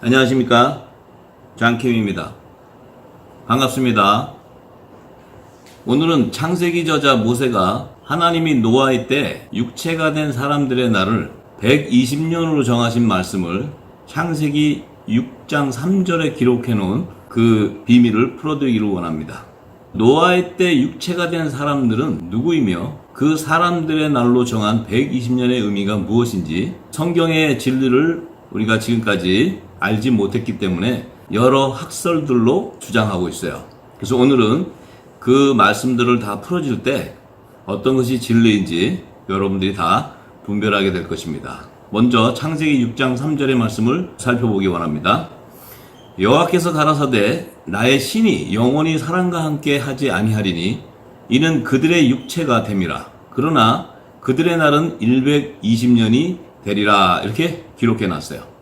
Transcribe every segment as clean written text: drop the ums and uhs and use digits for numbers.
안녕하십니까, 장킴입니다. 반갑습니다. 오늘은 창세기 저자 모세가 하나님이 노아의 때 육체가 된 사람들의 날을 120년으로 정하신 말씀을 창세기 6장 3절에 기록해 놓은 그 비밀을 풀어드리기를 원합니다. 노아의 때 육체가 된 사람들은 누구이며 그 사람들의 날로 정한 120년의 의미가 무엇인지 성경의 진리를 우리가 지금까지 알지 못했기 때문에 여러 학설들로 주장하고 있어요. 그래서 오늘은 그 말씀들을 다 풀어줄 때 어떤 것이 진리인지 여러분들이 다 분별하게 될 것입니다. 먼저 창세기 6장 3절의 말씀을 살펴보기 원합니다. 여호와께서 가라사대 나의 신이 영원히 사람과 함께 하지 아니하리니 이는 그들의 육체가 됨이라. 그러나 그들의 날은 120년이 되리라. 이렇게 기록해 놨어요.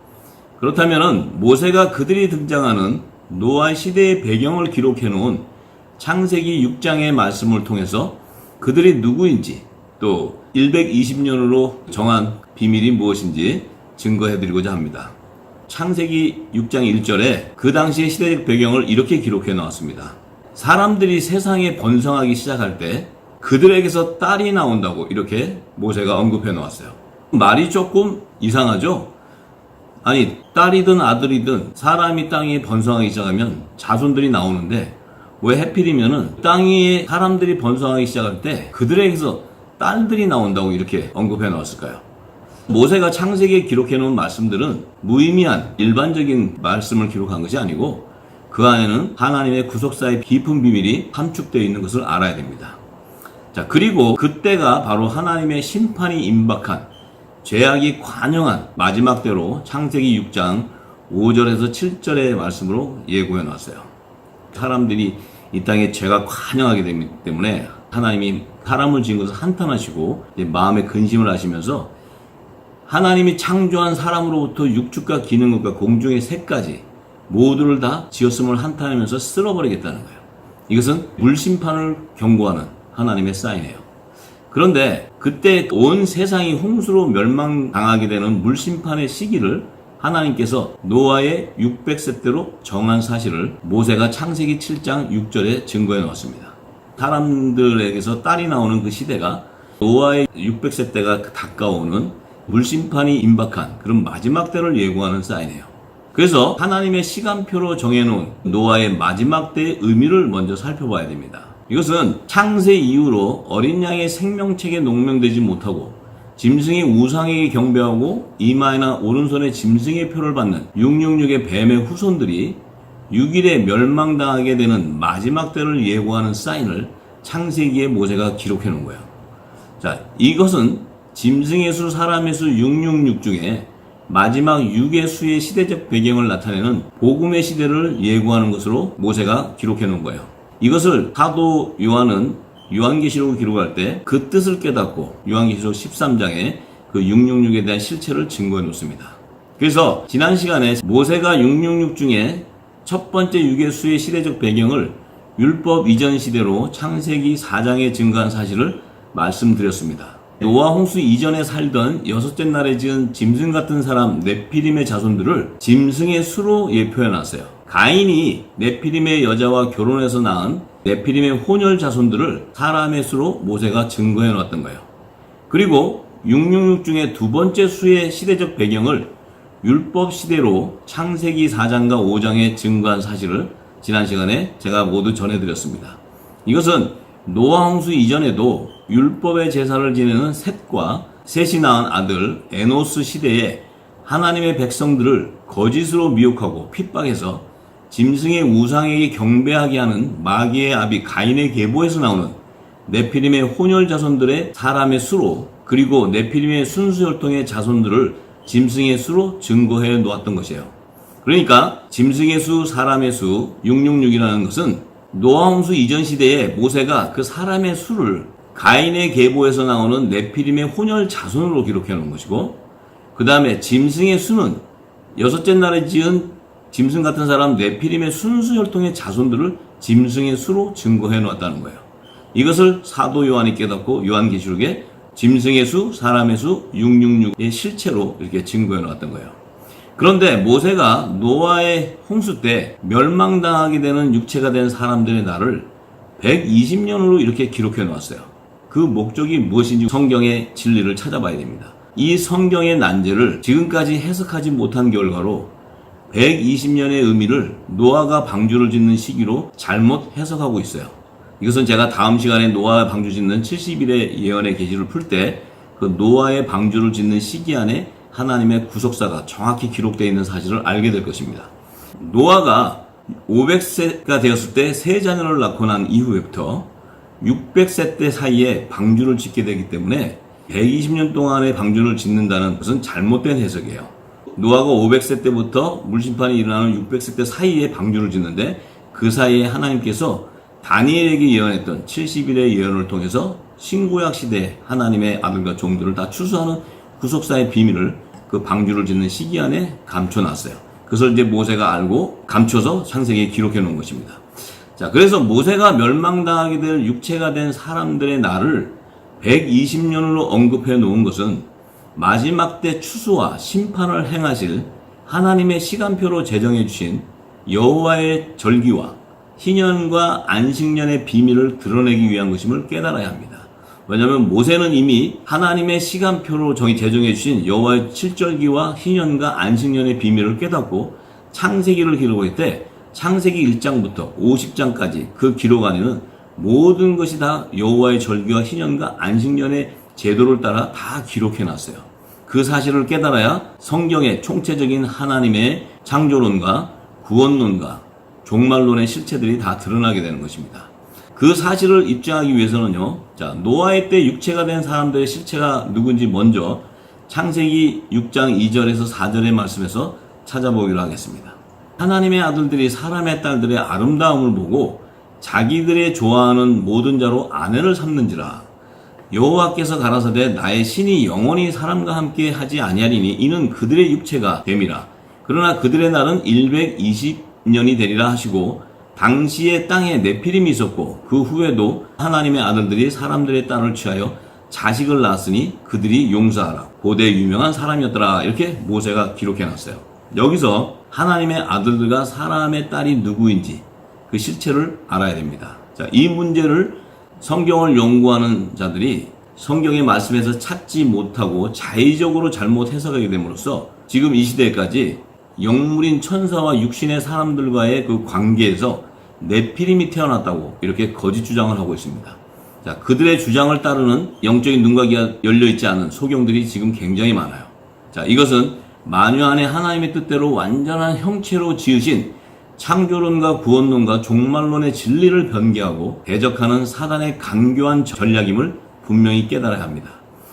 그렇다면 모세가 그들이 등장하는 노아 시대의 배경을 기록해 놓은 창세기 6장의 말씀을 통해서 그들이 누구인지 또 120년으로 정한 비밀이 무엇인지 증거해 드리고자 합니다. 창세기 6장 1절에 그 당시의 시대적 배경을 이렇게 기록해 놓았습니다. 사람들이 세상에 번성하기 시작할 때 그들에게서 딸이 나온다고 이렇게 모세가 언급해 놓았어요. 말이 조금 이상하죠? 아니, 딸이든 아들이든 사람이 땅에 번성하기 시작하면 자손들이 나오는데 왜 하필이면은 땅에 사람들이 번성하기 시작할 때 그들에게서 딸들이 나온다고 이렇게 언급해 놓았을까요? 모세가 창세기에 기록해 놓은 말씀들은 무의미한 일반적인 말씀을 기록한 것이 아니고 그 안에는 하나님의 구속사의 깊은 비밀이 함축되어 있는 것을 알아야 됩니다. 자, 그리고 그때가 바로 하나님의 심판이 임박한 죄악이 관영한 마지막 때로 창세기 6장 5절에서 7절의 말씀으로 예고해 놨어요. 사람들이 이 땅에 죄가 관영하게 되기 때문에 하나님이 사람을 지은 것을 한탄하시고 마음에 근심을 하시면서 하나님이 창조한 사람으로부터 육축과 기능과 공중의 새까지 모두를 다 지었음을 한탄하면서 쓸어버리겠다는 거예요. 이것은 물심판을 경고하는 하나님의 사인이에요. 그런데 그때 온 세상이 홍수로 멸망당하게 되는 물심판의 시기를 하나님께서 노아의 600세 때로 정한 사실을 모세가 창세기 7장 6절에 증거해 놓았습니다. 사람들에게서 딸이 나오는 그 시대가 노아의 600세 때가 가까워오는 물심판이 임박한 그런 마지막 때를 예고하는 사인이에요. 그래서 하나님의 시간표로 정해놓은 노아의 마지막 때의 의미를 먼저 살펴봐야 됩니다. 이것은 창세 이후로 어린 양의 생명책에 농명되지 못하고 짐승의 우상에게 경배하고 이마에나 오른손에 짐승의 표를 받는 666의 뱀의 후손들이 6일에 멸망당하게 되는 마지막 때를 예고하는 사인을 창세기에 모세가 기록해 놓은 거예요. 자, 이것은 짐승의 수, 사람의 수 666 중에 마지막 6의 수의 시대적 배경을 나타내는 복음의 시대를 예고하는 것으로 모세가 기록해 놓은 거예요. 이것을 사도 요한은 요한계시록을 기록할 때 그 뜻을 깨닫고 요한계시록 13장에 그 666에 대한 실체를 증거해 놓습니다. 그래서 지난 시간에 모세가 666 중에 첫 번째 6의 수의 시대적 배경을 율법 이전 시대로 창세기 4장에 증거한 사실을 말씀드렸습니다. 노아 홍수 이전에 살던 여섯째 날에 지은 짐승 같은 사람 네피림의 자손들을 짐승의 수로 예표해 놨어요. 가인이 네피림의 여자와 결혼해서 낳은 네피림의 혼혈 자손들을 사람의 수로 모세가 증거해 놨던 거예요. 그리고 666 중에 두 번째 수의 시대적 배경을 율법 시대로 창세기 4장과 5장에 증거한 사실을 지난 시간에 제가 모두 전해드렸습니다. 이것은 노아 홍수 이전에도 율법의 제사를 지내는 셋과 셋이 낳은 아들 에노스 시대에 하나님의 백성들을 거짓으로 미혹하고 핍박해서 짐승의 우상에게 경배하게 하는 마귀의 아비 가인의 계보에서 나오는 네피림의 혼혈 자손들의 사람의 수로 그리고 네피림의 순수혈통의 자손들을 짐승의 수로 증거해 놓았던 것이에요. 그러니까 짐승의 수, 사람의 수 666이라는 것은 노아 홍수 이전 시대에 모세가 그 사람의 수를 가인의 계보에서 나오는 네피림의 혼혈 자손으로 기록해 놓은 것이고 그 다음에 짐승의 수는 여섯째 날에 지은 짐승 같은 사람 네피림의 순수혈통의 자손들을 짐승의 수로 증거해 놓았다는 거예요. 이것을 사도 요한이 깨닫고 요한계시록에 짐승의 수, 사람의 수 666의 실체로 이렇게 증거해 놓았던 거예요. 그런데 모세가 노아의 홍수 때 멸망당하게 되는 육체가 된 사람들의 날을 120년으로 이렇게 기록해 놓았어요. 그 목적이 무엇인지 성경의 진리를 찾아봐야 됩니다. 이 성경의 난제를 지금까지 해석하지 못한 결과로 120년의 의미를 노아가 방주를 짓는 시기로 잘못 해석하고 있어요. 이것은 제가 다음 시간에 노아 방주 짓는 70일의 예언의 계시를 풀 때 그 노아의 방주를 짓는 시기 안에 하나님의 구속사가 정확히 기록되어 있는 사실을 알게 될 것입니다. 노아가 500세가 되었을 때 세 자녀를 낳고 난 이후부터 600세 때 사이에 방주를 짓게 되기 때문에 120년 동안의 방주를 짓는다는 것은 잘못된 해석이에요. 노아가 500세 때부터 물심판이 일어나는 600세 때 사이에 방주를 짓는데 그 사이에 하나님께서 다니엘에게 예언했던 70일의 예언을 통해서 신구약 시대 하나님의 아들과 종들을 다 추수하는 구속사의 비밀을 그 방주를 짓는 시기 안에 감춰놨어요. 그것을 이제 모세가 알고 감춰서 창세기에 기록해 놓은 것입니다. 자, 그래서 모세가 멸망당하게 될 육체가 된 사람들의 날을 120년으로 언급해 놓은 것은 마지막 때 추수와 심판을 행하실 하나님의 시간표로 제정해 주신 여호와의 절기와 희년과 안식년의 비밀을 드러내기 위한 것임을 깨달아야 합니다. 왜냐하면 모세는 이미 하나님의 시간표로 제정해 주신 여호와의 칠절기와 희년과 안식년의 비밀을 깨닫고 창세기를 기록할 때 창세기 1장부터 50장까지 그 기록 안에는 모든 것이 다 여호와의 절기와 희년과 안식년의 제도를 따라 다 기록해 놨어요. 그 사실을 깨달아야 성경의 총체적인 하나님의 창조론과 구원론과 종말론의 실체들이 다 드러나게 되는 것입니다. 그 사실을 입증하기 위해서는요, 자, 노아의 때 육체가 된 사람들의 실체가 누군지 먼저 창세기 6장 2절에서 4절의 말씀에서 찾아보기로 하겠습니다. 하나님의 아들들이 사람의 딸들의 아름다움을 보고 자기들의 좋아하는 모든 자로 아내를 삼는지라. 여호와께서 가라사대 나의 신이 영원히 사람과 함께 하지 아니하리니 이는 그들의 육체가 됨이라. 그러나 그들의 날은 120년이 되리라 하시고 당시에 땅에 네피림이 있었고 그 후에도 하나님의 아들들이 사람들의 딸을 취하여 자식을 낳았으니 그들이 용사하라. 고대 유명한 사람이었더라. 이렇게 모세가 기록해놨어요. 여기서 하나님의 아들들과 사람의 딸이 누구인지 그 실체를 알아야 됩니다. 자, 이 문제를 성경을 연구하는 자들이 성경의 말씀에서 찾지 못하고 자의적으로 잘못 해석하게 됨으로써 지금 이 시대까지 영물인 천사와 육신의 사람들과의 그 관계에서 네피림이 태어났다고 이렇게 거짓 주장을 하고 있습니다. 자, 그들의 주장을 따르는 영적인 눈과 귀가 열려있지 않은 소경들이 지금 굉장히 많아요. 자, 이것은 만유 안에 하나님의 뜻대로 완전한 형체로 지으신 창조론과 구원론과 종말론의 진리를 변개하고 대적하는 사단의 간교한 전략임을 분명히 깨달아야 합니다.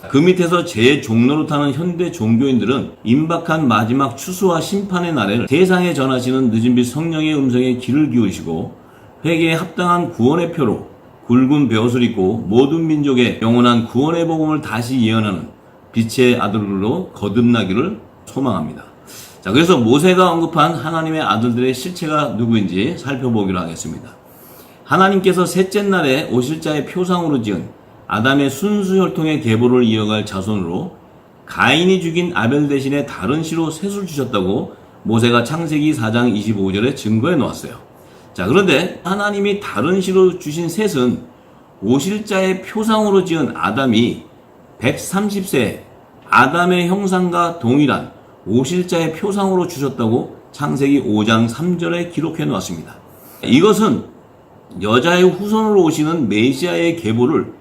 그 밑에서 제 종로로 타는 현대 종교인들은 임박한 마지막 추수와 심판의 날에 세상에 전하시는 늦은빛 성령의 음성에 귀를 기울이시고 회개에 합당한 구원의 표로 굵은 베옷을 입고 모든 민족의 영원한 구원의 복음을 다시 예언하는 빛의 아들로 거듭나기를 소망합니다. 자, 그래서 모세가 언급한 하나님의 아들들의 실체가 누구인지 살펴보기로 하겠습니다. 하나님께서 셋째 날에 오실 자의 표상으로 지은 아담의 순수 혈통의 계보를 이어갈 자손으로 가인이 죽인 아벨 대신에 다른 씨로 셋을 주셨다고 모세가 창세기 4장 25절에 증거해 놓았어요. 자, 그런데 하나님이 다른 씨로 주신 셋은 오실 자의 표상으로 지은 아담이 130세 아담의 형상과 동일한 오실 자의 표상으로 주셨다고 창세기 5장 3절에 기록해 놓았습니다. 이것은 여자의 후손으로 오시는 메시아의 계보를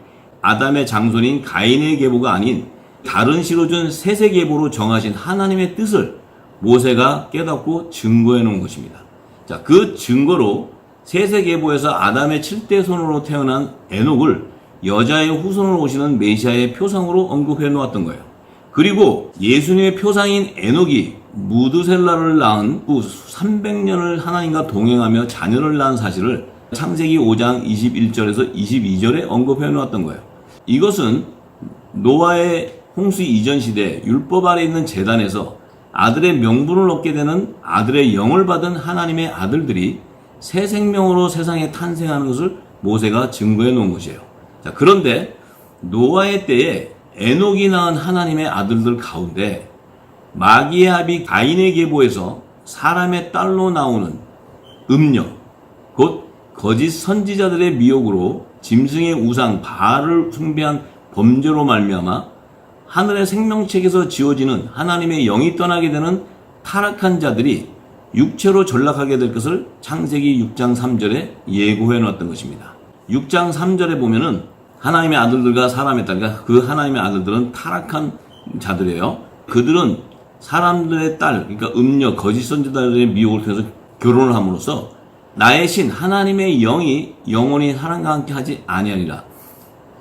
아담의 장손인 가인의 계보가 아닌 다른 씨로 준 셋의 계보로 정하신 하나님의 뜻을 모세가 깨닫고 증거해 놓은 것입니다. 자, 그 증거로 셋의 계보에서 아담의 7대 손으로 태어난 에녹을 여자의 후손으로 오시는 메시아의 표상으로 언급해 놓았던 거예요. 그리고 예수님의 표상인 에녹이 무드셀라를 낳은 후 300년을 하나님과 동행하며 자녀를 낳은 사실을 창세기 5장 21절에서 22절에 언급해 놓았던 거예요. 이것은 노아의 홍수 이전 시대 율법 아래 있는 제단에서 아들의 명분을 얻게 되는 아들의 영을 받은 하나님의 아들들이 새 생명으로 세상에 탄생하는 것을 모세가 증거해 놓은 것이에요. 자, 그런데 노아의 때에 에녹이 낳은 하나님의 아들들 가운데 마귀의 합이 가인의 계보에서 사람의 딸로 나오는 음녀, 곧 거짓 선지자들의 미혹으로 짐승의 우상 바알을 숭배한 범죄로 말미암아 하늘의 생명책에서 지어지는 하나님의 영이 떠나게 되는 타락한 자들이 육체로 전락하게 될 것을 창세기 6장 3절에 예고해 놓았던 것입니다. 6장 3절에 보면은 하나님의 아들들과 사람의 딸, 그러니까 그 하나님의 아들들은 타락한 자들이에요. 그들은 사람들의 딸, 그러니까 음녀, 거짓 선지자들의 미혹을 통해서 결혼을 함으로써 나의 신 하나님의 영이 영원히 사람과 함께 하지 아니하리라.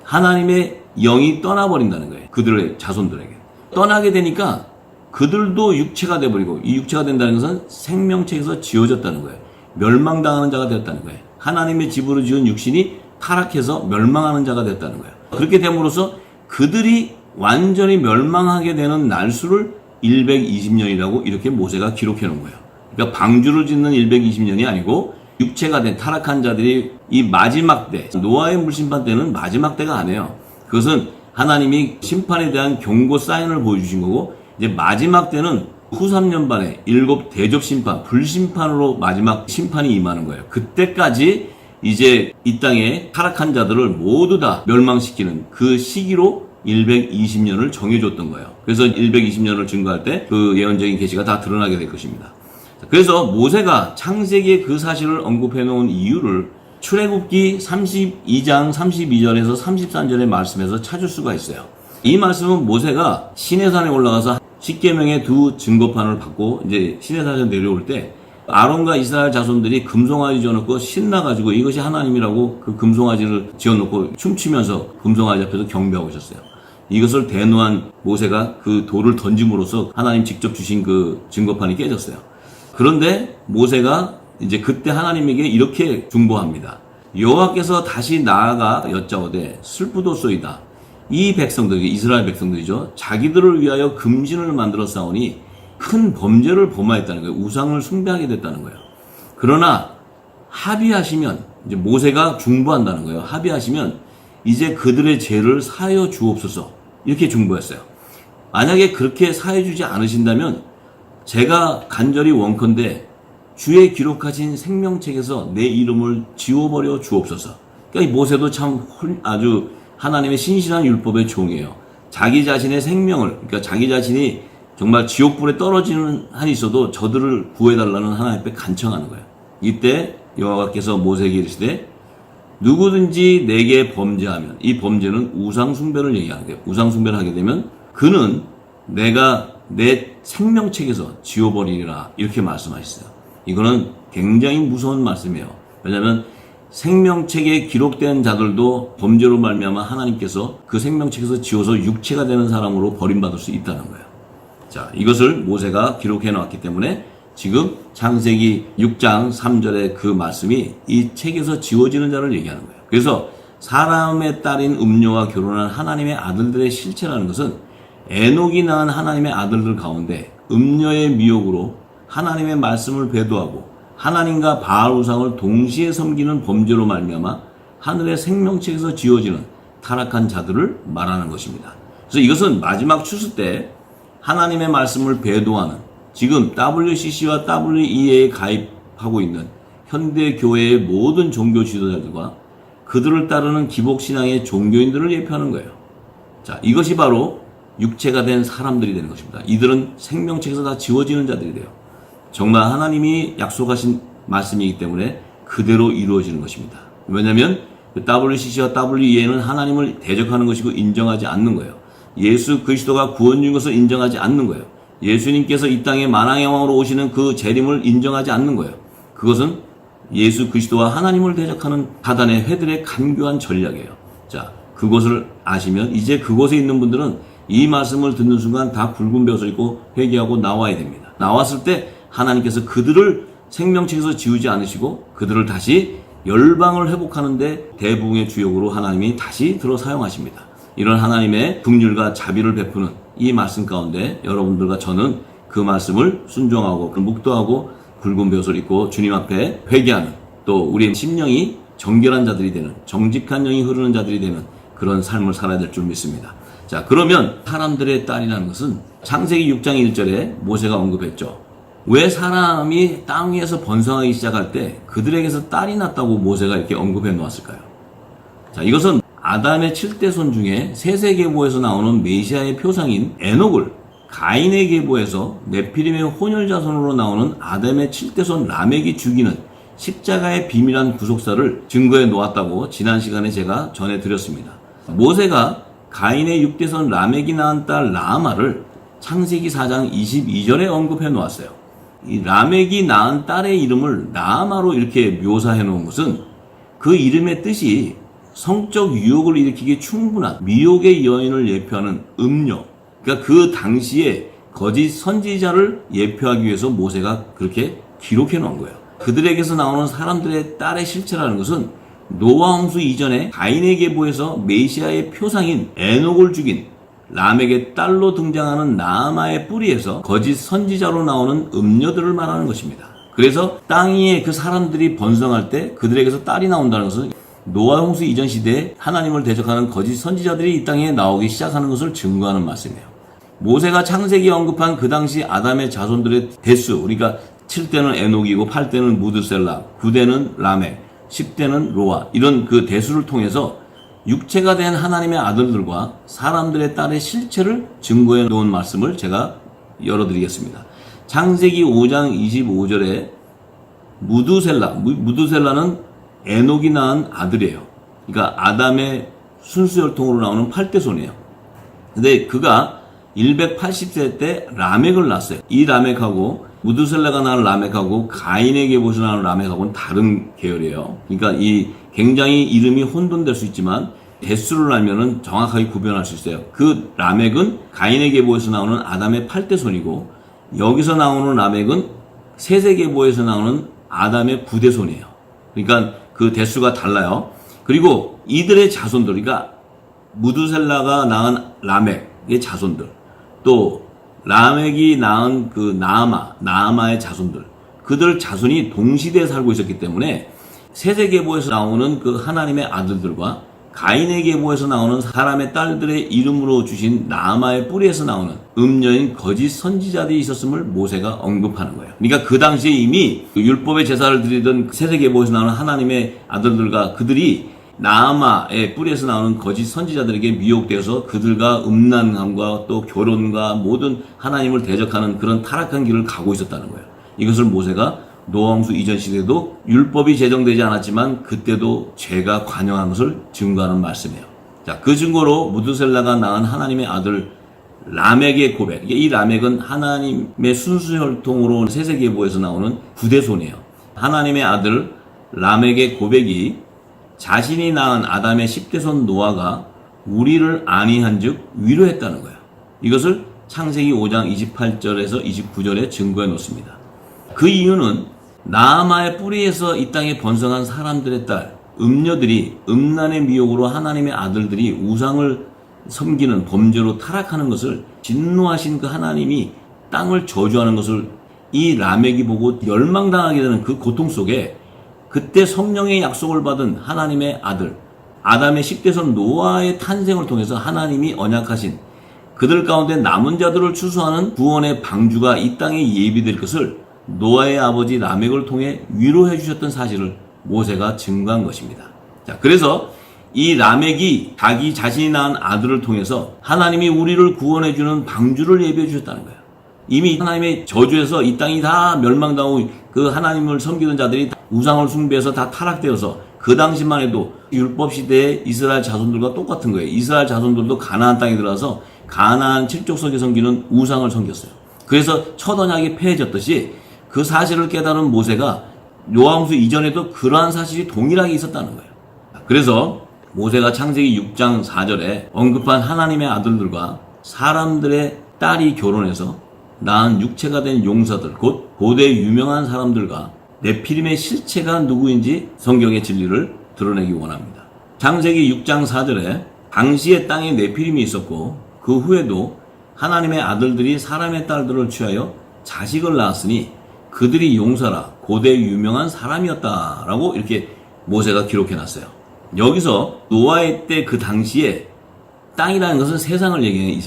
하나님의 영이 떠나버린다는 거예요. 그들의 자손들에게. 떠나게 되니까 그들도 육체가 돼버리고, 이 육체가 된다는 것은 생명체에서 지어졌다는 거예요. 멸망당하는 자가 되었다는 거예요. 하나님의 집으로 지은 육신이 타락해서 멸망하는 자가 됐다는 거예요. 그렇게 됨으로써 그들이 완전히 멸망하게 되는 날수를 120년이라고 이렇게 모세가 기록해 놓은 거예요. 그러니까 방주를 짓는 120년이 아니고 육체가 된 타락한 자들이 이 마지막 때, 노아의 물심판 때는 마지막 때가 아니에요. 그것은 하나님이 심판에 대한 경고 사인을 보여주신 거고, 이제 마지막 때는 후 3년반에 7 대접 심판, 불심판으로 마지막 심판이 임하는 거예요. 그때까지 이제 이 땅에 타락한 자들을 모두 다 멸망시키는 그 시기로 120년을 정해줬던 거예요. 그래서 120년을 증거할 때 그 예언적인 계시가 다 드러나게 될 것입니다. 그래서 모세가 창세기에 그 사실을 언급해 놓은 이유를 출애굽기 32장 32절에서 33절의 말씀에서 찾을 수가 있어요. 이 말씀은 모세가 시내산에 올라가서 십계명의 두 증거판을 받고 이제 시내산에 내려올 때 아론과 이스라엘 자손들이 금송아지 지어놓고 신나가지고 이것이 하나님이라고 그 금송아지를 지어놓고 춤추면서 금송아지 앞에서 경배하고 있었어요. 이것을 대노한 모세가 그 돌을 던짐으로써 하나님 직접 주신 그 증거판이 깨졌어요. 그런데 모세가 이제 그때 하나님에게 이렇게 중보합니다. 여호와께서 다시 나아가 여짜오되 슬프도소이다. 이 백성들, 이스라엘 백성들이죠. 자기들을 위하여 금신을 만들어 싸우니 큰 범죄를 범하였다는 거예요. 우상을 숭배하게 됐다는 거예요. 그러나 합의하시면, 이제 모세가 중보한다는 거예요. 합의하시면 이제 그들의 죄를 사하여 주옵소서. 이렇게 중보했어요. 만약에 그렇게 사하여 주지 않으신다면 제가 간절히 원컨대 주의 기록하신 생명책에서 내 이름을 지워버려 주옵소서. 그러니까 이 모세도 참 아주 하나님의 신실한 율법의 종이에요. 자기 자신의 생명을, 그러니까 자기 자신이 정말 지옥불에 떨어지는 한이 있어도 저들을 구해달라는 하나님 앞에 간청하는 거예요. 이때 여호와께서 모세에게 이르시되 누구든지 내게 범죄하면, 이 범죄는 우상숭배를 얘기하는 거예요. 우상숭배를 하게 되면 그는 내가 내 생명책에서 지워버리리라, 이렇게 말씀하셨어요. 이거는 굉장히 무서운 말씀이에요. 왜냐하면 생명책에 기록된 자들도 범죄로 말미암아 하나님께서 그 생명책에서 지워서 육체가 되는 사람으로 버림받을 수 있다는 거예요. 자, 이것을 모세가 기록해 놓았기 때문에 지금 창세기 6장 3절의 그 말씀이 이 책에서 지워지는 자를 얘기하는 거예요. 그래서 사람의 딸인 음녀와 결혼한 하나님의 아들들의 실체라는 것은 에녹이 낳은 하나님의 아들들 가운데 음녀의 미혹으로 하나님의 말씀을 배도하고 하나님과 바알 우상을 동시에 섬기는 범죄로 말미암아 하늘의 생명책에서 지어지는 타락한 자들을 말하는 것입니다. 그래서 이것은 마지막 추수 때 하나님의 말씀을 배도하는, 지금 WCC와 WEA에 가입하고 있는 현대 교회의 모든 종교 지도자들과 그들을 따르는 기복신앙의 종교인들을 예표하는 거예요. 자, 이것이 바로 육체가 된 사람들이 되는 것입니다. 이들은 생명책에서 다 지워지는 자들이 돼요. 정말 하나님이 약속하신 말씀이기 때문에 그대로 이루어지는 것입니다. 왜냐하면 WCC와 WEA는 하나님을 대적하는 것이고 인정하지 않는 거예요. 예수 그리스도가 구원 중인 것을 인정하지 않는 거예요. 예수님께서 이 땅에 만왕의 왕으로 오시는 그 재림을 인정하지 않는 거예요. 그것은 예수 그리스도와 하나님을 대적하는 사단의 회들의 간교한 전략이에요. 자, 그것을 아시면 이제 그곳에 있는 분들은 이 말씀을 듣는 순간 다 붉은 벼슬 입고 회개하고 나와야 됩니다. 나왔을 때 하나님께서 그들을 생명책에서 지우지 않으시고 그들을 다시 열방을 회복하는데 대부흥의 주역으로 하나님이 다시 들어 사용하십니다. 이런 하나님의 긍휼과 자비를 베푸는 이 말씀 가운데 여러분들과 저는 그 말씀을 순종하고 묵도하고 굵은 벼슬 입고 주님 앞에 회개하는, 또 우리의 심령이 정결한 자들이 되는, 정직한 영이 흐르는 자들이 되는 그런 삶을 살아야 될 줄 믿습니다. 자, 그러면 사람들의 딸이라는 것은 창세기 6장 1절에 모세가 언급했죠. 왜 사람이 땅 위에서 번성하기 시작할 때 그들에게서 딸이 났다고 모세가 이렇게 언급해 놓았을까요? 자, 이것은 아담의 7대손 중에 세세계보에서 나오는 메시아의 표상인 에녹을 가인의 계보에서 네피림의 혼혈자손으로 나오는 아담의 7대손 라멕이 죽이는 십자가의 비밀한 구속사를 증거해 놓았다고 지난 시간에 제가 전해드렸습니다. 모세가 가인의 6대손 라멕이 낳은 딸 라마를 창세기 4장 22절에 언급해 놓았어요. 이 라멕이 낳은 딸의 이름을 라마로 이렇게 묘사해 놓은 것은 그 이름의 뜻이 성적 유혹을 일으키기 충분한 미혹의 여인을 예표하는 음녀, 그러니까 그 당시에 거짓 선지자를 예표하기 위해서 모세가 그렇게 기록해 놓은 거예요. 그들에게서 나오는 사람들의 딸의 실체라는 것은 노아 홍수 이전에 가인의 계보에서 메시아의 표상인 에녹을 죽인 라멕의 딸로 등장하는 나아마의 뿌리에서 거짓 선지자로 나오는 음녀들을 말하는 것입니다. 그래서 땅 위에 그 사람들이 번성할 때 그들에게서 딸이 나온다는 것은 노아 홍수 이전 시대에 하나님을 대적하는 거짓 선지자들이 이 땅에 나오기 시작하는 것을 증거하는 말씀이에요. 모세가 창세기에 언급한 그 당시 아담의 자손들의 대수, 그러니까 7대는 에녹이고 8대는 무드셀라, 9대는 라멕, 10대는 로아, 이런 그 대수를 통해서 육체가 된 하나님의 아들들과 사람들의 딸의 실체를 증거해 놓은 말씀을 제가 열어드리겠습니다. 창세기 5장 25절에 무드셀라는 에녹이 낳은 아들이에요. 그러니까 아담의 순수혈통으로 나오는 8대손이에요. 근데 그가 180세 때 라멕을 낳았어요. 이 라멕하고 무드셀라가 낳은 라멕하고 가인의 계보에서 낳은 라멕하고는 다른 계열이에요. 그러니까 이 굉장히 이름이 혼돈될 수 있지만 대수를 알면은 정확하게 구별할 수 있어요. 그 라멕은 가인의 계보에서 나오는 아담의 8대손이고 여기서 나오는 라멕은 셋의 계보에서 나오는 아담의 9대손이에요. 그러니까 그 대수가 달라요. 그리고 이들의 자손들, 그러니까 무드셀라가 낳은 라멕의 자손들, 또 라멕이 낳은 그 나아마의 자손들, 그들 자손이 동시대에 살고 있었기 때문에 셋의 계보에서 나오는 그 하나님의 아들들과 가인의 계보에서 나오는 사람의 딸들의 이름으로 주신 나아마의 뿌리에서 나오는 음녀인 거짓 선지자들이 있었음을 모세가 언급하는 거예요. 그러니까 그 당시에 이미 율법의 제사를 드리던 셋의 계보에서 나오는 하나님의 아들들과 그들이 나아마의 뿌리에서 나오는 거짓 선지자들에게 미혹되어서 그들과 음란함과 또 결혼과 모든 하나님을 대적하는 그런 타락한 길을 가고 있었다는 거예요. 이것을 모세가 노아 홍수 이전 시대도 율법이 제정되지 않았지만 그때도 죄가 관영한 것을 증거하는 말씀이에요. 자, 그 증거로 무드셀라가 낳은 하나님의 아들 라멕의 고백. 이 라멕은 하나님의 순수혈통으로 세세계보에서 나오는 9대손이에요. 하나님의 아들 라멕의 고백이 자신이 낳은 아담의 10대손 노아가 우리를 안위한즉 위로했다는 거예요. 이것을 창세기 5장 28절에서 29절에 증거해 놓습니다. 그 이유는 나아마의 뿌리에서 이 땅에 번성한 사람들의 딸, 음녀들이 음란의 미혹으로 하나님의 아들들이 우상을 섬기는 범죄로 타락하는 것을 진노하신 그 하나님이 땅을 저주하는 것을 이 라멕이 보고 멸망당하게 되는 그 고통 속에 그때 성령의 약속을 받은 하나님의 아들, 아담의 10대손 노아의 탄생을 통해서 하나님이 언약하신 그들 가운데 남은 자들을 추수하는 구원의 방주가 이 땅에 예비될 것을 노아의 아버지 라멕을 통해 위로해 주셨던 사실을 모세가 증거한 것입니다. 자, 그래서 이 라멕이 자기 자신이 낳은 아들을 통해서 하나님이 우리를 구원해 주는 방주를 예비해 주셨다는 거예요. 이미 하나님의 저주에서 이 땅이 다 멸망당하고 그 하나님을 섬기던 자들이 우상을 숭배해서 다 타락되어서 그 당시만 해도 율법 시대의 이스라엘 자손들과 똑같은 거예요. 이스라엘 자손들도 가나안 땅에 들어가서 가나안 칠족속에 섬기는 우상을 섬겼어요. 그래서 첫 언약이 폐해졌듯이 그 사실을 깨달은 모세가 노아 홍수 이전에도 그러한 사실이 동일하게 있었다는 거예요. 그래서 모세가 창세기 6장 4절에 언급한 하나님의 아들들과 사람들의 딸이 결혼해서 낳은 육체가 된 용사들, 곧 고대 유명한 사람들과 네피림의 실체가 누구인지 성경의 진리를 드러내기 원합니다. 창세기 6장 4절에 당시에 땅에 네피림이 있었고 그 후에도 하나님의 아들들이 사람의 딸들을 취하여 자식을 낳았으니 그들이 용사라 고대 유명한 사람이었다라고 이렇게 모세가 기록해놨어요. 여기서 노아의 때 그 당시에 땅이라는 것은 세상을 얘기해요. 이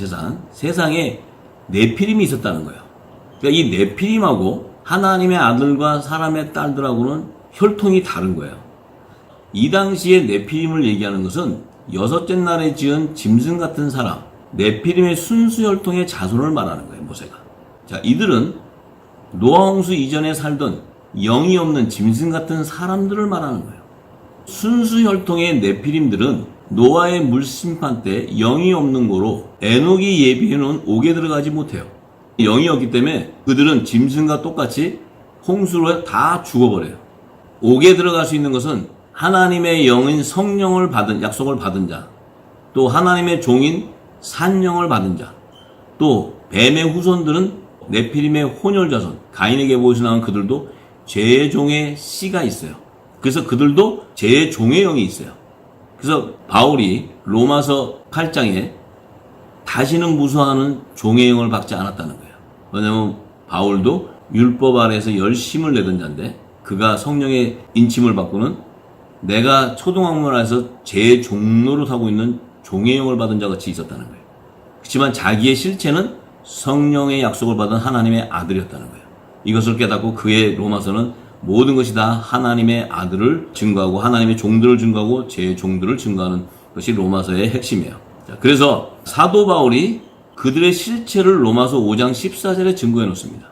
세상에 네피림이 있었다는 거예요. 그러니까 이 네피림하고 하나님의 아들과 사람의 딸들하고는 혈통이 다른 거예요. 이 당시에 네피림을 얘기하는 것은 여섯째 날에 지은 짐승 같은 사람, 네피림의 순수 혈통의 자손을 말하는 거예요, 모세가. 자, 이들은 노아 홍수 이전에 살던 영이 없는 짐승 같은 사람들을 말하는 거예요. 순수 혈통의 네피림들은 노아의 물심판 때 영이 없는 거로 에녹이 예비해놓은 옥에 들어가지 못해요. 영이 없기 때문에 그들은 짐승과 똑같이 홍수로 다 죽어버려요. 옥에 들어갈 수 있는 것은 하나님의 영인 성령을 받은, 약속을 받은 자, 또 하나님의 종인 산령을 받은 자, 또 뱀의 후손들은 네피림의 혼혈자손, 가인의 계보에서 나온 그들도 죄의 종의 씨가 있어요. 그래서 그들도 죄의 종의 영이 있어요. 그래서 바울이 로마서 8장에 다시는 무수하는 종의 영을 받지 않았다는 거예요. 왜냐하면 바울도 율법 아래에서 열심을 내던 자인데 그가 성령의 인침을 받고는 내가 초등학문 안에서 제 종로를 하고 있는 종의 영을 받은 자 같이 있었다는 거예요. 그렇지만 자기의 실체는 성령의 약속을 받은 하나님의 아들이었다는 거예요. 이것을 깨닫고 그의 로마서는 모든 것이 다 하나님의 아들을 증거하고 하나님의 종들을 증거하고 제 종들을 증거하는 것이 로마서의 핵심이에요. 자, 그래서 사도 바울이 그들의 실체를 로마서 5장 14절에 증거해 놓습니다.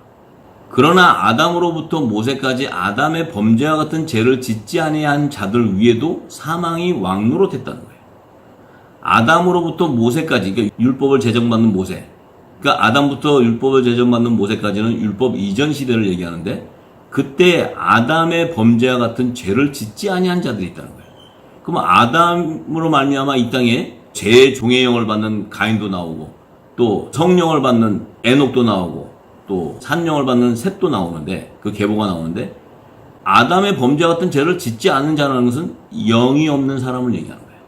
그러나 아담으로부터 모세까지 아담의 범죄와 같은 죄를 짓지 아니한 자들 위에도 사망이 왕노릇했다는 거예요. 아담으로부터 모세까지, 그러니까 율법을 제정받는 모세, 그러니까 아담부터 율법을 제정받는 모세까지는 율법 이전 시대를 얘기하는데 그때 아담의 범죄와 같은 죄를 짓지 아니한 자들이 있다는 거예요. 그럼 아담으로 말미암아 이 땅에 죄의 종의 영을 받는 가인도 나오고 또 성령을 받는 에녹도 나오고 또 산령을 받는 셋도 나오는데 그 계보가 나오는데 아담의 범죄와 같은 죄를 짓지 않는 자라는 것은 영이 없는 사람을 얘기하는 거예요.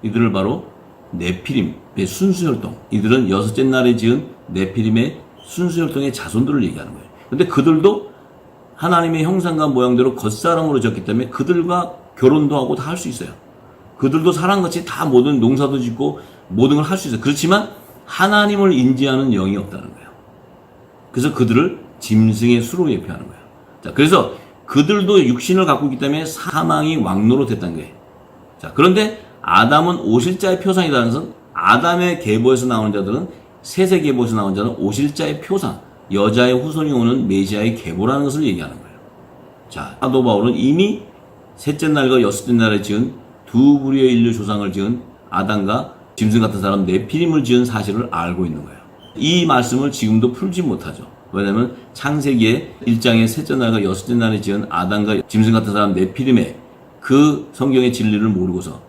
이들을 바로 네피림의 순수혈통, 이들은 여섯째 날에 지은 네피림의 순수혈통의 자손들을 얘기하는 거예요. 근데 그들도 하나님의 형상과 모양대로 겉사람으로 졌기 때문에 그들과 결혼도 하고 다 할 수 있어요. 그들도 사람같이 다 모든 농사도 짓고 모든 걸 할 수 있어요. 그렇지만 하나님을 인지하는 영이 없다는 거예요. 그래서 그들을 짐승의 수로 예표하는 거예요. 자, 그래서 그들도 육신을 갖고 있기 때문에 사망이 왕노릇했다는 거예요. 자, 그런데 아담은 오실자의 표상이라는 것은 아담의 계보에서 나오는 자들은 셋의 계보에서 나온 자는 오실자의 표상, 여자의 후손이 오는 메시아의 계보라는 것을 얘기하는 거예요. 자, 사도 바울은 이미 셋째 날과 여섯째 날에 지은 두 부류의 인류 조상을 지은 아담과 짐승 같은 사람 네피림을 지은 사실을 알고 있는 거예요. 이 말씀을 지금도 풀지 못하죠. 왜냐하면 창세기의 1장의 셋째 날과 여섯째 날에 지은 아담과 짐승 같은 사람 네피림의 그 성경의 진리를 모르고서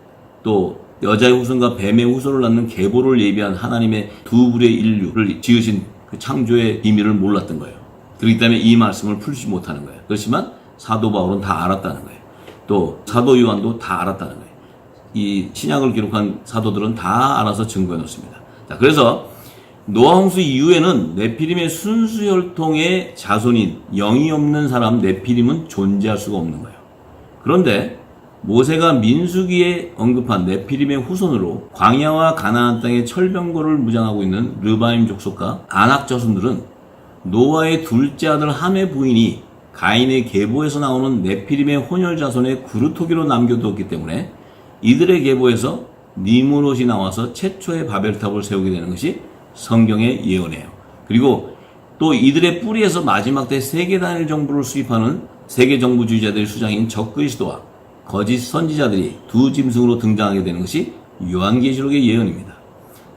또 여자의 후손과 뱀의 후손을 낳는 계보를 예비한 하나님의 두 부류의 인류를 지으신 그 창조의 비밀을 몰랐던 거예요. 그렇기 때문에 이 말씀을 풀지 못하는 거예요. 그렇지만 사도 바울은 다 알았다는 거예요. 또 사도 요한도 다 알았다는 거예요. 이 신약을 기록한 사도들은 다 알아서 증거해 놓습니다. 자, 그래서 노아 홍수 이후에는 네피림의 순수 혈통의 자손인 영이 없는 사람 네피림은 존재할 수가 없는 거예요. 그런데 모세가 민수기에 언급한 네피림의 후손으로 광야와 가나안 땅의 철병거를 무장하고 있는 르바임 족속과 아낙 자손들은 노아의 둘째 아들 함의 부인이 가인의 계보에서 나오는 네피림의 혼혈 자손의 구루토기로 남겨두었기 때문에 이들의 계보에서 니므롯이 나와서 최초의 바벨탑을 세우게 되는 것이 성경의 예언이에요. 그리고 또 이들의 뿌리에서 마지막 때 세계 단일 정부를 수립하는 세계 정부주의자들의 수장인 적그리스도와 거짓 선지자들이 두 짐승으로 등장하게 되는 것이 요한계시록의 예언입니다.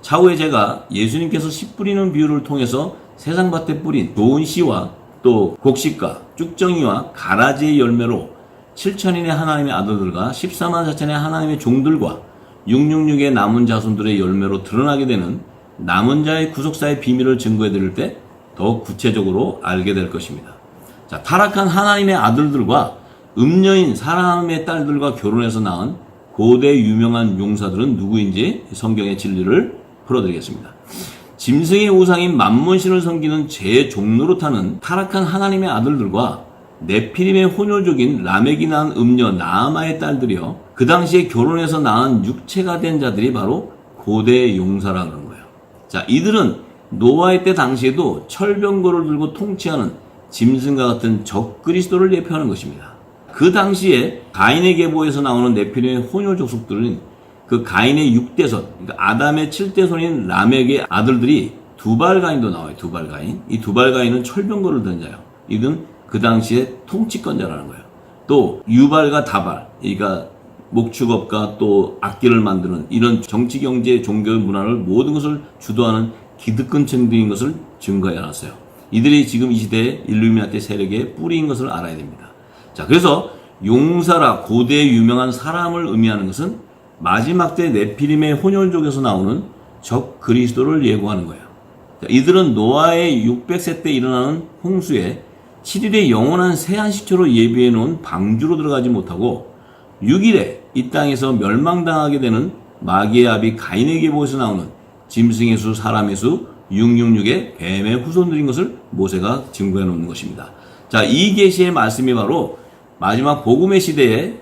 차후에 제가 예수님께서 씨 뿌리는 비유를 통해서 세상 밭에 뿌린 좋은 씨와 또 곡식과 쭉정이와 가라지의 열매로 7천인의 하나님의 아들들과 14만 4천의 하나님의 종들과 666의 남은 자손들의 열매로 드러나게 되는 남은 자의 구속사의 비밀을 증거해 드릴 때 더욱 구체적으로 알게 될 것입니다. 자, 타락한 하나님의 아들들과 음녀인 사람의 딸들과 결혼해서 낳은 고대 유명한 용사들은 누구인지 성경의 진리를 풀어드리겠습니다. 짐승의 우상인 만몬신을 섬기는 죄의 종로로 타는 타락한 하나님의 아들들과 네피림의 혼혈족인 라멕이 낳은 음녀 나아마의 딸들이요, 그 당시에 결혼해서 낳은 육체가 된 자들이 바로 고대 용사라 그런 거예요. 자, 이들은 노아의 때 당시에도 철병거를 들고 통치하는 짐승과 같은 적그리스도를 예표하는 것입니다. 그 당시에 가인의 계보에서 나오는 네피림의 혼혈 족속들은 그 가인의 6대손, 그러니까 아담의 7대손인 람에게 아들들이 두발가인도 나와요. 두발가인. 이 두발가인은 철병거를 든 자예요. 이건 그 당시에 통치권자라는 거예요. 또 유발과 다발, 그러니까 목축업과 또 악기를 만드는 이런 정치, 경제, 종교, 문화를 모든 것을 주도하는 기득권층들인 것을 증거해 놨어요. 이들이 지금 이 시대의 일루미나티 세력의 뿌리인 것을 알아야 됩니다. 자, 그래서 용사라 고대의 유명한 사람을 의미하는 것은 마지막 때 네피림의 혼혈족에서 나오는 적 그리스도를 예고하는 거예요. 자, 이들은 노아의 600세 때 일어나는 홍수에 7일의 영원한 새안식초로 예비해 놓은 방주로 들어가지 못하고 6일에 이 땅에서 멸망당하게 되는 마귀의 아비 가인의 계보에서 나오는 짐승의 수, 사람의 수, 666의 뱀의 후손들인 것을 모세가 증거해 놓는 것입니다. 자, 이 계시의 말씀이 바로 마지막 복음의 시대에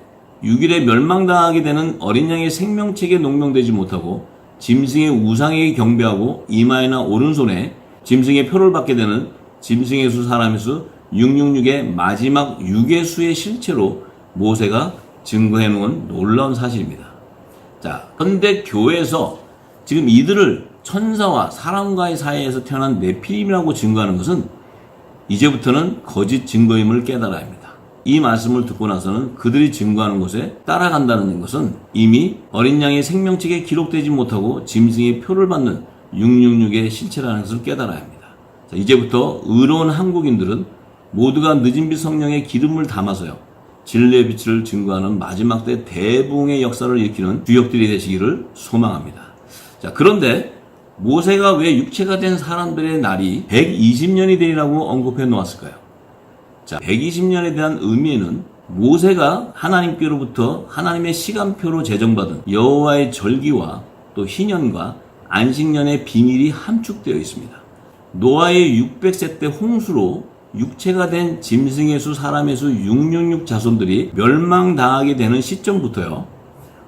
6일에 멸망당하게 되는 어린 양의 생명책에 농명되지 못하고 짐승의 우상에게 경배하고 이마에나 오른손에 짐승의 표를 받게 되는 짐승의 수, 사람의 수, 666의 마지막 6의 수의 실체로 모세가 증거해 놓은 놀라운 사실입니다. 자, 현대 교회에서 지금 이들을 천사와 사람과의 사이에서 태어난 네피림이라고 증거하는 것은 이제부터는 거짓 증거임을 깨달아야 합니다. 이 말씀을 듣고 나서는 그들이 증거하는 것에 따라간다는 것은 이미 어린 양의 생명책에 기록되지 못하고 짐승의 표를 받는 666의 실체라는 것을 깨달아야 합니다. 자, 이제부터 의로운 한국인들은 모두가 늦은 빛 성령의 기름을 담아서요, 진리의 빛을 증거하는 마지막 때 대부흥의 역사를 일으키는 주역들이 되시기를 소망합니다. 자, 그런데 모세가 왜 육체가 된 사람들의 날이 120년이 되리라고 언급해 놓았을까요? 자, 120년에 대한 의미에는 모세가 하나님께로부터 하나님의 시간표로 제정받은 여호와의 절기와 또 희년과 안식년의 비밀이 함축되어 있습니다. 노아의 600세 때 홍수로 육체가 된 짐승의 수, 사람의 수 666 자손들이 멸망당하게 되는 시점부터요,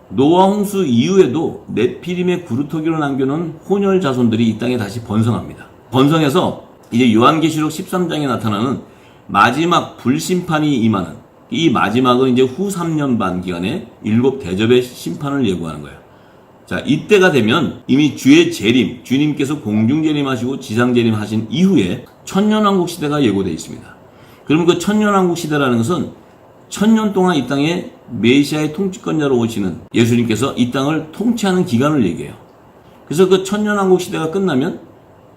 노아 홍수 이후에도 네피림의 구루터기로 남겨놓은 혼혈 자손들이 이 땅에 다시 번성합니다. 번성해서 이제 요한계시록 13장에 나타나는 마지막 불심판이 임하는, 이 마지막은 이제 후 3년 반 기간에 7 대접의 심판을 예고하는 거예요. 자, 이때가 되면 이미 주의 재림, 주님께서 공중 재림하시고 지상 재림하신 이후에 천년왕국 시대가 예고되어 있습니다. 그러면 그 천년왕국 시대라는 것은 1000년 동안 이 땅에 메시아의 통치권자로 오시는 예수님께서 이 땅을 통치하는 기간을 얘기해요. 그래서 그 천년왕국 시대가 끝나면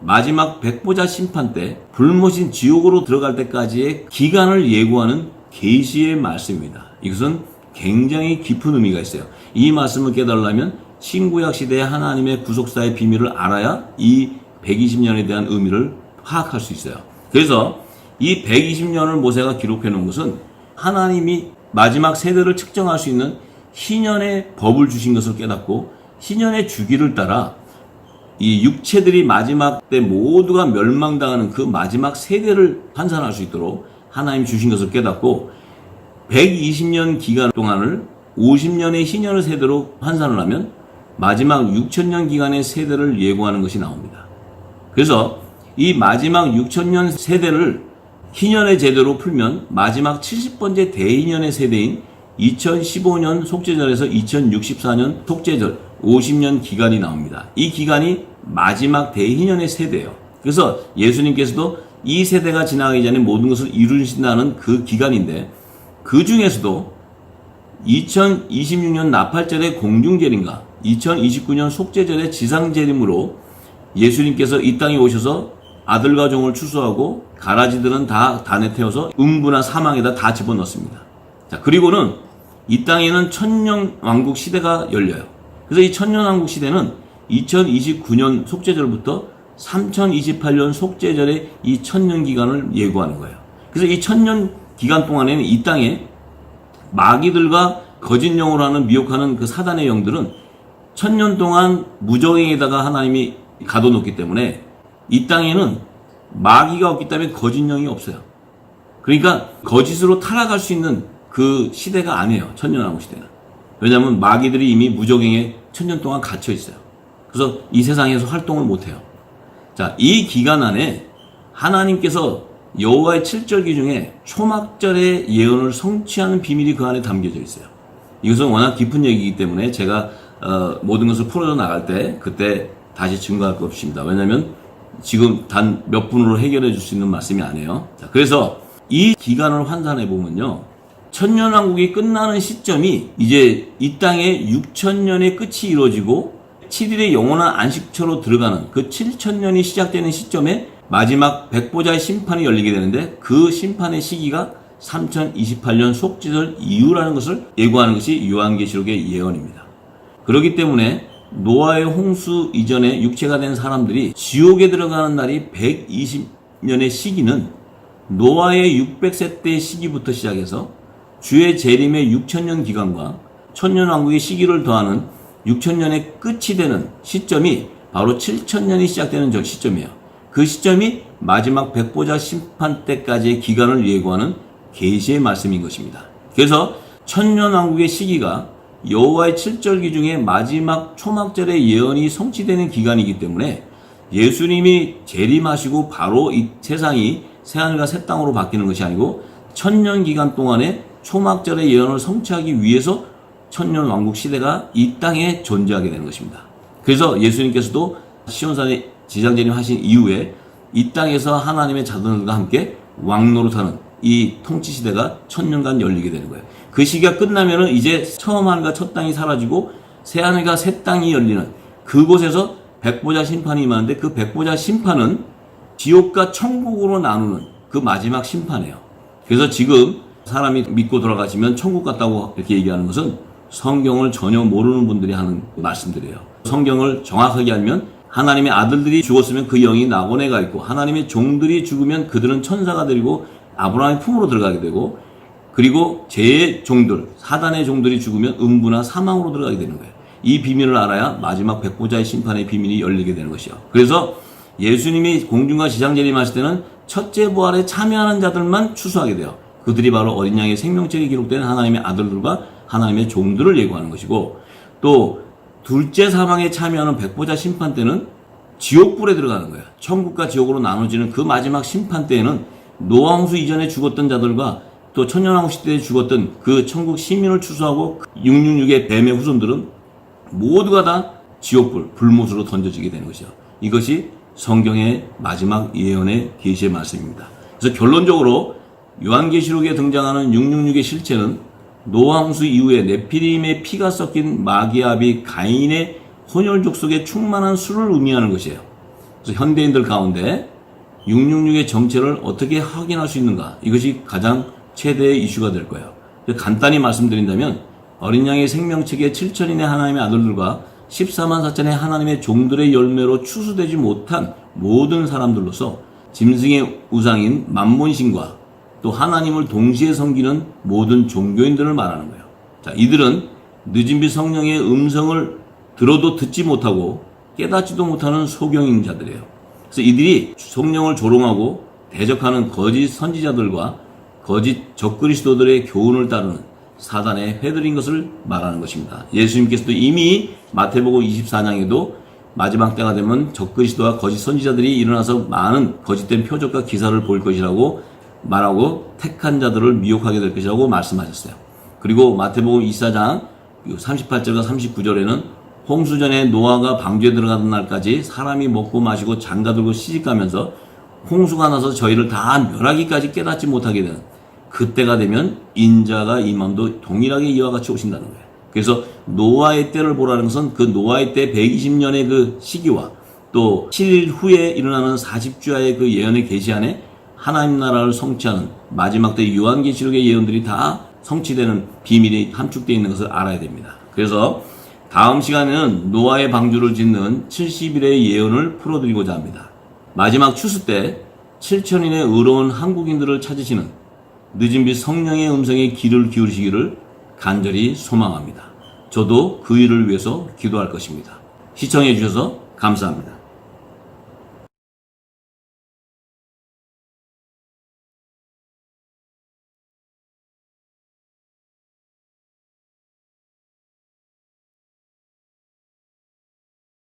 마지막 백보자 심판 때 불못인 지옥으로 들어갈 때까지의 기간을 예고하는 계시의 말씀입니다. 이것은 굉장히 깊은 의미가 있어요. 이 말씀을 깨달으려면 신구약 시대의 하나님의 구속사의 비밀을 알아야 이 120년에 대한 의미를 파악할 수 있어요. 그래서 이 120년을 모세가 기록해 놓은 것은 하나님이 마지막 세대를 측정할 수 있는 희년의 법을 주신 것을 깨닫고 희년의 주기를 따라 이 육체들이 마지막 때 모두가 멸망당하는 그 마지막 세대를 환산할 수 있도록 하나님 주신 것을 깨닫고 120년 기간 동안을 50년의 희년의 세대로 환산을 하면 마지막 6000년 기간의 세대를 예고하는 것이 나옵니다. 그래서 이 마지막 6000년 세대를 희년의 제대로 풀면 마지막 70번째 대희년의 세대인 2015년 속죄절에서 2064년 속죄절 50년 기간이 나옵니다. 이 기간이 마지막 대희년의 세대예요. 그래서 예수님께서도 이 세대가 지나가기 전에 모든 것을 이루신다는 그 기간인데, 그 중에서도 2026년 나팔절의 공중재림과 2029년 속죄절의 지상재림으로 예수님께서 이 땅에 오셔서 아들과 종을 추수하고 가라지들은 다 단에 태워서 음부나 사망에다 다 집어넣습니다. 자, 그리고는 이 땅에는 천년왕국 시대가 열려요. 그래서 이 천년왕국 시대는 2029년 속죄절부터 3028년 속죄절의 이 천년 기간을 예고하는 거예요. 그래서 이 천년 기간 동안에는 이 땅에 마귀들과 거짓 영으로 하는 미혹하는 그 사단의 영들은 천년 동안 무저행에다가 하나님이 가둬놓기 때문에 이 땅에는 마귀가 없기 때문에 거짓 영이 없어요. 그러니까 거짓으로 타락할 수 있는 그 시대가 아니에요. 천년왕국 시대는. 왜냐하면 마귀들이 이미 무저행에 천년 동안 갇혀 있어요. 그래서 이 세상에서 활동을 못해요. 자, 이 기간 안에 하나님께서 여호와의 7절기 중에 초막절의 예언을 성취하는 비밀이 그 안에 담겨져 있어요. 이것은 워낙 깊은 얘기이기 때문에 제가 모든 것을 풀어져 나갈 때 그때 다시 증거할 것 없습니다. 왜냐하면 지금 단 몇 분으로 해결해 줄 수 있는 말씀이 아니에요. 자, 그래서 이 기간을 환산해 보면요, 천년왕국이 끝나는 시점이 이제 이 땅의 6천년의 끝이 이루어지고 7일의 영원한 안식처로 들어가는 그 7천년이 시작되는 시점에 마지막 백보자의 심판이 열리게 되는데, 그 심판의 시기가 3028년 속죄절 이후라는 것을 예고하는 것이 요한계시록의 예언입니다. 그렇기 때문에 노아의 홍수 이전에 육체가 된 사람들이 지옥에 들어가는 날이 120년의 시기는 노아의 600세 때의 시기부터 시작해서 주의 재림의 6천년 기간과 천년왕국의 시기를 더하는 6천년의 끝이 되는 시점이 바로 7천년이 시작되는 저 시점이에요. 그 시점이 마지막 백보자 심판 때까지의 기간을 예고하는 계시의 말씀인 것입니다. 그래서 천년왕국의 시기가 여호와의 7절기 중에 마지막 초막절의 예언이 성취되는 기간이기 때문에 예수님이 재림하시고 바로 이 세상이 새하늘과 새 땅으로 바뀌는 것이 아니고 천년 기간 동안에 초막절의 예언을 성취하기 위해서 천년왕국 시대가 이 땅에 존재하게 되는 것입니다. 그래서 예수님께서도 시온산에 지장재림 하신 이후에 이 땅에서 하나님의 자손들과 함께 왕노릇하는 이 통치 시대가 천년간 열리게 되는 거예요. 그 시기가 끝나면은 이제 처음 하늘과 첫 땅이 사라지고 새 하늘과 새 땅이 열리는 그곳에서 백보자 심판이 임하는데, 그 백보자 심판은 지옥과 천국으로 나누는 그 마지막 심판이에요. 그래서 지금 사람이 믿고 돌아가시면 천국 갔다고 이렇게 얘기하는 것은 성경을 전혀 모르는 분들이 하는 말씀들이에요. 성경을 정확하게 알면 하나님의 아들들이 죽었으면 그 영이 낙원에 가 있고, 하나님의 종들이 죽으면 그들은 천사가 되고 아브라함의 품으로 들어가게 되고, 그리고 제 종들, 사단의 종들이 죽으면 음부나 사망으로 들어가게 되는 거예요. 이 비밀을 알아야 마지막 백보자의 심판의 비밀이 열리게 되는 것이요. 그래서 예수님이 공중과 지상 재림하실 때는 첫째 부활에 참여하는 자들만 추수하게 돼요. 그들이 바로 어린 양의 생명책에 기록된 하나님의 아들들과 하나님의 종들을 예고하는 것이고, 또 둘째 사망에 참여하는 백보자 심판 때는 지옥불에 들어가는 거예요. 천국과 지옥으로 나눠지는 그 마지막 심판 때에는 노아 홍수 이전에 죽었던 자들과 또 천년왕국 시대에 죽었던 그 천국 시민을 추수하고 666의 뱀의 후손들은 모두가 다 지옥불, 불못으로 던져지게 되는 것이죠. 이것이 성경의 마지막 예언의 계시의 말씀입니다. 그래서 결론적으로 요한계시록에 등장하는 666의 실체는 노아 홍수 이후에 네피림의 피가 섞인 마기압이 가인의 혼혈족 속에 충만한 수를 의미하는 것이에요. 그래서 현대인들 가운데 666의 정체를 어떻게 확인할 수 있는가, 이것이 가장 최대의 이슈가 될 거예요. 간단히 말씀드린다면 어린 양의 생명책에 7천인의 하나님의 아들들과 14만 4천의 하나님의 종들의 열매로 추수되지 못한 모든 사람들로서 짐승의 우상인 만몬신과 또 하나님을 동시에 섬기는 모든 종교인들을 말하는 거예요. 자, 이들은 늦은 빛 성령의 음성을 들어도 듣지 못하고 깨닫지도 못하는 소경인 자들이에요. 그래서 이들이 성령을 조롱하고 대적하는 거짓 선지자들과 거짓 적그리스도들의 교훈을 따르는 사단의 회들인 것을 말하는 것입니다. 예수님께서도 이미 마태복음 24장에도 마지막 때가 되면 적그리스도와 거짓 선지자들이 일어나서 많은 거짓된 표적과 기사를 보일 것이라고 말하고 택한 자들을 미혹하게 될 것이라고 말씀하셨어요. 그리고 마태복음 24장 38절과 39절에는 홍수 전에 노아가 방주에 들어가던 날까지 사람이 먹고 마시고 장가들고 시집가면서 홍수가 나서 저희를 다 멸하기까지 깨닫지 못하게 되는 그때가 되면 인자가 임함도 동일하게 이와 같이 오신다는 거예요. 그래서 노아의 때를 보라는 것은 그 노아의 때 120년의 그 시기와 또 7일 후에 일어나는 40주야의 그 예언의 계시 안에 하나님 나라를 성취하는 마지막 때 요한계시록의 예언들이 다 성취되는 비밀이 함축되어 있는 것을 알아야 됩니다. 그래서 다음 시간에는 노아의 방주를 짓는 70일의 예언을 풀어드리고자 합니다. 마지막 추수 때 7천인의 의로운 한국인들을 찾으시는 늦은 빛 성령의 음성에 귀를 기울이시기를 간절히 소망합니다. 저도 그 일을 위해서 기도할 것입니다. 시청해 주셔서 감사합니다.